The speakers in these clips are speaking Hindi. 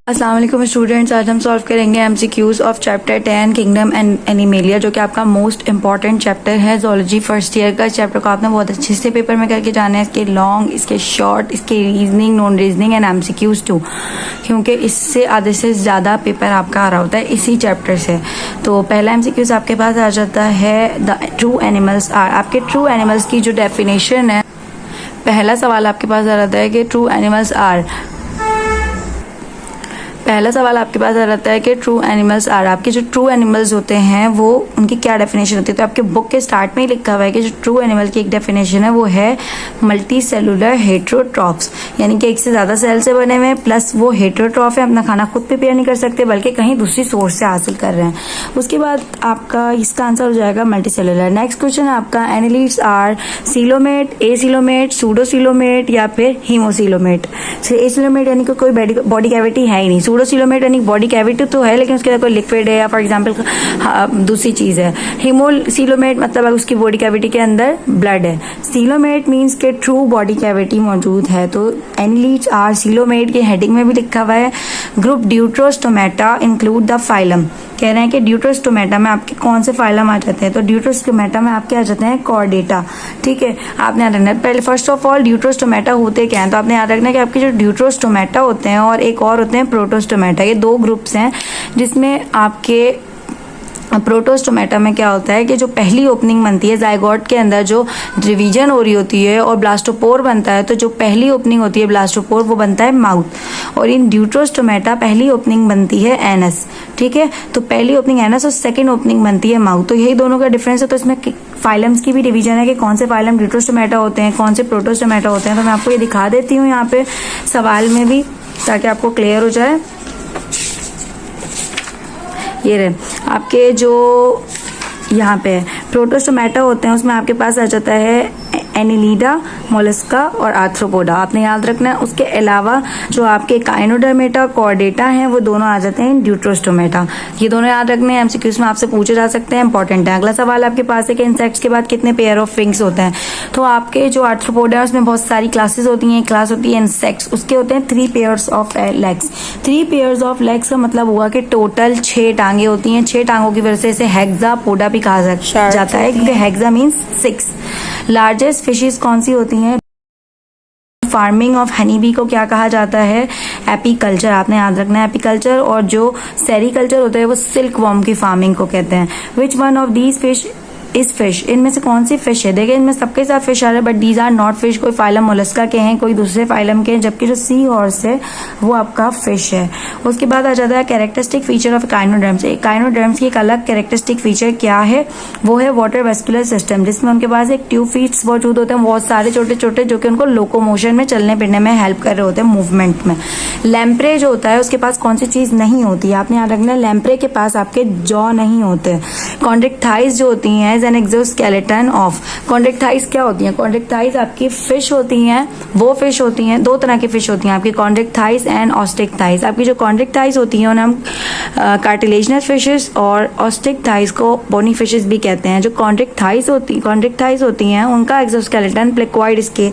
अस्सलाम वालेकुम स्टूडेंट्स, आज हम सॉल्व करेंगे MCQs of chapter 10 kingdom and animalia, जो कि आपका मोस्ट इंपॉर्टेंट चैप्टर है जोलॉजी फर्स्ट ईयर का। चैप्टर को आपने बहुत अच्छे से पेपर में करके जाना है, इसके लॉन्ग, इसके शॉर्ट, इसके reasoning, non reasoning and MCQs too, क्योंकि इससे आधे से ज़्यादा पेपर आपका आ रहा होता है इसी चैप्टर से। तो पहला एमसीक्यूज आपके पास आ जाता है द ट्रू एनिमल्स आर। आपके ट्रू एनिमल्स की जो डेफिनेशन है, पहला सवाल आपके पास आ जाता है कि ट्रू एनिमल्स आर। पहला सवाल आपके पास आ जाता है कि ट्रू एनिमल्स आर, आपके जो ट्रू एनिमल्स होते हैं वो उनकी क्या डेफिनेशन होती है। तो आपके बुक के स्टार्ट में ही लिखा हुआ है कि जो ट्रू एनिमल की एक डेफिनेशन है वो है मल्टी सेलुलर हेट्रोट्रॉफ्स, यानी कि एक से ज़्यादा सेल से बने हुए, प्लस वो हेट्रोट्रॉफ है, अपना खाना खुद प्रिपेयर नहीं कर सकते बल्कि कहीं दूसरी सोर्स से हासिल कर रहे हैं। उसके बाद आपका इसका आंसर हो जाएगा मल्टी सेलुलर। नेक्स्ट क्वेश्चन है आपका एनिलीड्स आर सीलोमेट, एसीलोमेट, सूडोसीलोमेट या फिर हीमोसीलोमेट। एसीलोमेट यानी कि कोई बॉडी कैविटी है ही नहीं, सूडोसीलोमेट यानी बॉडी कैविटी तो है लेकिन उसके अंदर कोई लिक्विड है या फॉर एग्जांपल दूसरी चीज है। हीमोसीलोमेट मतलब उसकी बॉडी कैविटी के अंदर ब्लड है। सीलोमेट मींस के ट्रू बॉडी कैविटी मौजूद है। तो एनिलीड्स आर सीलोमेट के हेडिंग में भी लिखा हुआ है। ग्रुप ड्यूट्रोस्टोमेटा इंक्लूड द फाइलम, कह रहे हैं कि ड्यूट्रोस्टोमेटा में आपके कौन से फाइलम आ जाते हैं। तो ड्यूट्रोस्टोमेटा में आपके आ जाते हैं कॉर्डेटा। ठीक है, आपने याद रखना है। पहले फर्स्ट ऑफ ऑल ड्यूट्रोस्टोमेटा होते क्या हैं, तो आपने याद रखना है कि आपके जो ड्यूट्रोस्टोमेटा होते हैं और एक और होते हैं प्रोटोस्टोमेटा, ये दो ग्रुप्स हैं जिसमें आपके प्रोटोस्टोमेटा में क्या होता है कि जो पहली ओपनिंग बनती है जाइगोट के अंदर, जो डिवीजन हो रही होती है और ब्लास्टोपोर बनता है, तो जो पहली ओपनिंग होती है ब्लास्टोपोर वो बनता है माउथ। और इन ड्यूट्रोस्टोमेटा पहली ओपनिंग बनती है एनस। ठीक है, तो पहली ओपनिंग एनस और सेकंड ओपनिंग बनती है माउथ। तो यही दोनों का डिफरेंस है। तो इसमें फाइलम्स की भी डिवीजन है कि कौन से फाइलम ड्यूट्रोस्टोमेटा होते हैं, कौन से प्रोटोस्टोमेटा होते हैं। तो मैं आपको ये दिखा देती हूँ यहाँ पे सवाल में भी, ताकि आपको क्लियर हो जाए। ये रहे आपके जो यहाँ पे प्रोटोस्टोमेटा होते हैं, उसमें आपके पास आ जाता है एनिलीडा, मोलस्का और आर्थ्रोपोडा, आपने याद रखना है। उसके अलावा जो आपके काइनोडर्मेटा, कॉर्डेटा हैं, वो दोनों आ जाते हैं ड्यूट्रोस्टोमेटा। ये दोनों याद रखने हैं, एमसीक्यूज में आपसे पूछे जा सकते हैं, इंपॉर्टेंट है। अगला सवाल आपके पास है कि इंसेक्ट्स के बाद कितने पेयर ऑफ विंग्स होते हैं। तो आपके जो आर्थ्रोपोडा है उसमें बहुत सारी क्लासेस होती हैं। क्लास होती है इंसेक्ट्स, उसके होते हैं 3 pairs of legs. 3 pairs of legs का मतलब हुआ कि टोटल 6 टांगे होती हैं। 6 टांगों की वजह से इसे हेक्सापोडा भी कहा जाता है, क्योंकि हेक्सा मीन्स 6। लार्जेस्ट फिशेस कौन सी होती हैं। फार्मिंग ऑफ हनी बी को क्या कहा जाता है, एपीकल्चर, आपने याद रखना है एपीकल्चर। और जो सेरीकल्चर होता है वो सिल्क वॉर्म की फार्मिंग को कहते हैं। Which one of these fish इस फिश, इनमें से कौन सी फिश है। देखिए इनमें सबके साथ फिश आ रहा है, but these are not fish. कोई फाइलम मोलस्का के हैं, कोई दूसरे फाइलम के हैं, जबकि जो सी हॉर्स है वो आपका फिश है। उसके बाद आ जाता है कैरेक्टरिस्टिक फीचर ऑफ काइनोडर्म्स। काइनोडर्म्स की एक अलग कैरेक्टरिस्टिक फीचर क्या है, वो है वाटर वेस्कुलर सिस्टम, जिसमें उनके पास एक ट्यूब फीट्स मौजूद होते हैं, बहुत सारे छोटे छोटे, जो कि उनको लोकोमोशन में, चलने फिरने में हेल्प कर रहे होते हैं, मूवमेंट में। लैम्प्रे जो होता है उसके पास कौन सी चीज नहीं होती है, आपने याद रखना है, लैम्प्रे के पास आपके जॉ नहीं होते। कॉन्ड्रिक्टाइज जो होती है एन एक्सोस्केलेटन ऑफ। कॉन्ड्रिक्टाइज क्या होती है, कॉन्ड्रिक्टाइज आपकी फिश होती हैं, वो फिश होती हैं, 2 तरह की फिश होती हैं आपकी, कॉन्ड्रिक्टाइज एंड ऑस्टिक्टाइज। आपकी जो कॉन्ड्रिक्टाइज होती हैं उन्हें हम कार्टिलेजनस फिशेस और ऑस्टिक्टाइज को बोनी फिशेस भी कहते हैं। जो कॉन्ड्रिक्टाइज होती हैं उनका एक्सोस्केलेटन प्लेक्वाइड स्केल,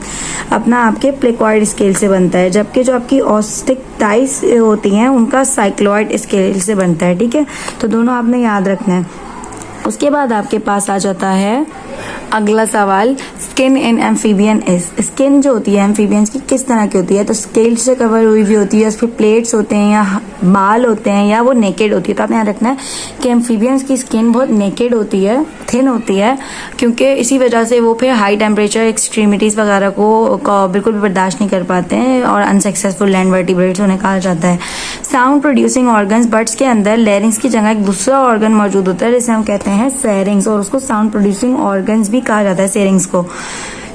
अपना आपके प्लेक्वाइड स्केल से बनता है, जबकि जो आपकी ऑस्टिक्टाइज होती हैं उनका साइक्लोइड स्केल से बनता है। ठीक है, तो दोनों आपने याद रखना है। उसके बाद आपके पास आ जाता है अगला सवाल, skin in amphibian is. Skin जो होती है एम्फीबियंस की किस तरह की होती है, तो स्केल से कवर हुई भी होती है, उस पर प्लेट्स होते हैं या बाल होते हैं, या वो नेकेड होती है। तो आपने याद रखना है कि एम्फीबियंस की स्किन बहुत नेकेड होती है, थिन होती है, क्योंकि इसी वजह से वो फिर हाई टेम्परेचर एक्सट्रीमिटीज वगैरह को बिल्कुल भी बर्दाश्त नहीं कर पाते हैं और अनसक्सेसफुल लैंड वर्टिब्रेट्स उन्हें कहा जाता है। साउंड प्रोड्यूसिंग ऑर्गन्स, बर्ड्स के अंदर लैरिंग्स की जगह एक दूसरा ऑर्गन मौजूद होता है जिसे हम कहते हैं सेरिंग्स, और उसको साउंड प्रोड्यूसिंग ऑर्गन्स भी कहा जाता है, सेरिंग्स को।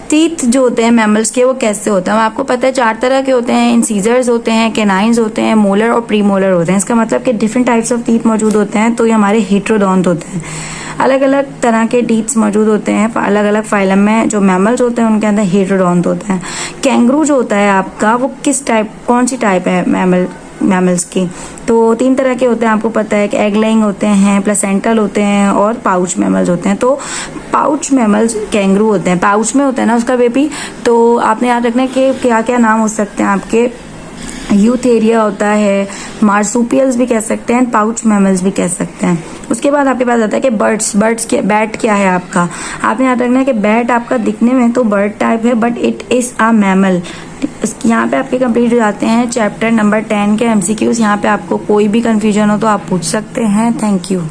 टीथ जो होते हैं मैमल्स के वो कैसे होते हैं, आपको पता है 4 तरह के होते हैं, इंसीजर्स होते हैं, कैनाइन्स होते हैं, मोलर और प्रीमोलर होते हैं। इसका मतलब कि डिफरेंट टाइप्स ऑफ टीथ मौजूद होते हैं। तो ये हमारे हेट्रोडोंट होते हैं, अलग अलग तरह के टीथ्स मौजूद होते हैं अलग अलग फाइलम में। जो मैमल्स होते हैं उनके अंदर हेट्रोडोंट होते हैं। कैंगरू जो होता है आपका, वो किस टाइप, कौन सी टाइप है मैमल्स की, तो 3 तरह के होते हैं, आपको पता है कि एग लेइंग होते हैं, प्लेसेंटल होते हैं और पाउच मैमल्स होते हैं। तो पाउच मैमल्स कैंगरू होते हैं, पाउच में होता है ना उसका बेबी। तो आपने याद रखना है कि क्या क्या नाम हो सकते हैं आपके यूथ एरिया होता है, मार्सुपियल्स भी कह सकते हैं, पाउच मैमल्स भी कह सकते हैं। उसके बाद आपके पास आता है कि बर्ड्स के बैट क्या है आपका। आपने याद रखना है कि बैट आपका दिखने में तो बर्ड टाइप है but it is a mammal. यहाँ पे आपके कंप्लीट हो जाते हैं चैप्टर नंबर 10 के MCQs। यहाँ पे आपको कोई भी कंफ्यूजन हो तो आप पूछ सकते हैं। Thank you.